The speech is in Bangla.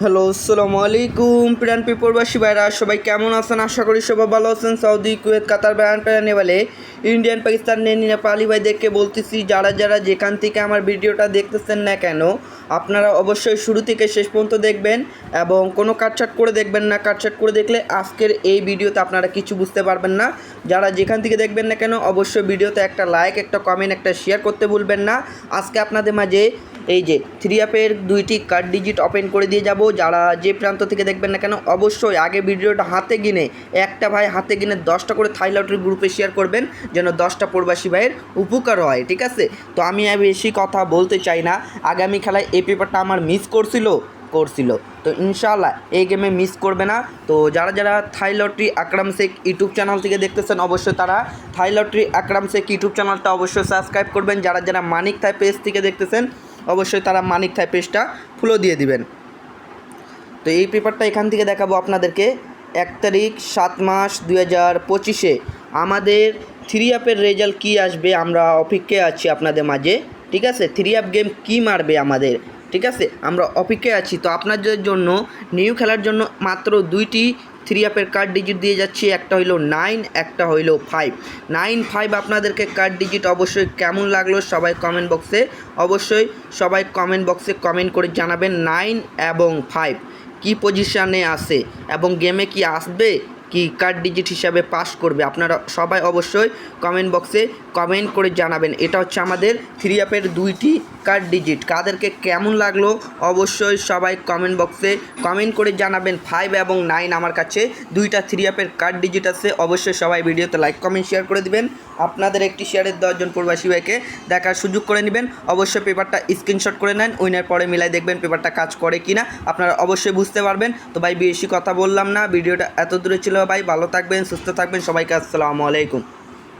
হ্যালো, আসসালামু আলাইকুম প্রিয় প্রবাসী ভাইরা, সবাই কেমন আছেন? আশা করি সবাই ভালো আছেন। সৌদি, কুয়েত, কাতার, বাহরাইন, নেপালে, ইন্ডিয়ান, পাকিস্তান, নেপালি ভাইদেরকে বলতেছি, যারা যারা যেখান থেকে আমার ভিডিওটা দেখতেছেন না কেন, আপনারা অবশ্যই শুরু থেকে শেষ পর্যন্ত দেখবেন এবং কোনো কাটছাট করে দেখবেন না। কাটছাট করে দেখলে আজকের এই ভিডিওতে আপনারা কিছু বুঝতে পারবেন না। যারা যেখান থেকে দেখবেন না কেন, অবশ্যই ভিডিওতে একটা লাইক, একটা কমেন্ট, একটা শেয়ার করতে ভুলবেন না। আজকে আপনাদের মাঝে এই যে থ্রি অ্যাপের দুইটি কার্ড ডিজিট ওপেন করে দিয়ে যাব। যারা যে প্রান্ত থেকে দেখবেন না কেন, অবশ্যই আগে ভিডিওটা হাতে গিনে, একটা ভাই হাতে গিনে 10টা করে থাই লটারি গ্রুপে শেয়ার করবেন, যেন 10টা প্রবাসী ভাইয়ের উপকার হয়, ঠিক আছে? তো আমি বেশি কথা বলতে চাই না। আগামী খেলায় এই পেপারটা আমার মিস করছিল, তো ইনশাআল্লাহ এই গেমে মিস করবে না। তো যারা যারা থাই লটারি আকরাম শেখ ইউটিউব চ্যানেল থেকে দেখতেছেন, অবশ্যই তারা থাই লটারি আকরাম শেখ ইউটিউব চ্যানেলটা অবশ্যই সাবস্ক্রাইব করবেন। যারা যারা মানিক থাই পেজ থেকে দেখতেছেন, অবশ্যই তারা মানিক থাই পেজটা ফলো দিয়ে দিবেন। তো এই পেপারটা এখান থেকে দেখাবো আপনাদেরকে। 1 তারিখ 7 মাস 2025 আমাদের থ্রি অ্যাপের রেজাল্ট কী আসবে, আমরা অপেক্ষায় আছি আপনাদের মাঝে, ঠিক আছে? থ্রি অ্যাপ গেম কী মারবে আমাদের, ঠিক আছে? আমরা অপেক্ষায় আছি। তো আপনাদের জন্য নিউ খেলার জন্য মাত্র দুইটি থ্রি অ্যাপের কার্ড ডিজিট দিয়ে যাচ্ছি। একটা হইলো 9, একটা হইলো 5। 9, 5 আপনাদেরকে কার্ড ডিজিট অবশ্যই কেমন লাগলো সবাই কমেন্ট বক্সে কমেন্ট করে জানাবেন। 9 এবং 5 কি পজিশানে আছে এবং গেমে কি আসবে, কি কার্ড ডিজিট হিসাবে পাস করবে, আপনারা সবাই অবশ্যই কমেন্ট বক্সে কমেন্ট করে জানাবেন। এটা হচ্ছে আমাদের থ্রি অ্যাপের দুইটি কার্ড ডিজিট, কাদেরকে কেমন লাগলো অবশ্যই সবাই কমেন্ট বক্সে কমেন্ট করে জানাবেন। 5 এবং 9 আমার কাছে দুইটা থ্রি অ্যাপের কার্ড ডিজিট আছে। অবশ্যই সবাই ভিডিওতে লাইক, কমেন্ট, শেয়ার করে দিবেন। আপনাদের একটি শেয়ারের 10 জন প্রবাসী ভাইকে দেখার সুযোগ করে নেবেন। অবশ্যই পেপারটা স্ক্রিনশট করে নেন, উইনার পরে মিলাই দেখবেন পেপারটা কাজ করে কিনা, আপনারা অবশ্যই বুঝতে পারবেন। তো ভাই বেশি কথা বললাম না, ভিডিওটা এত দূরে ছিল। ভাই ভালো থাকবেন, সুস্থ থাকবেন, সবাইকে আসসালামু আলাইকুম।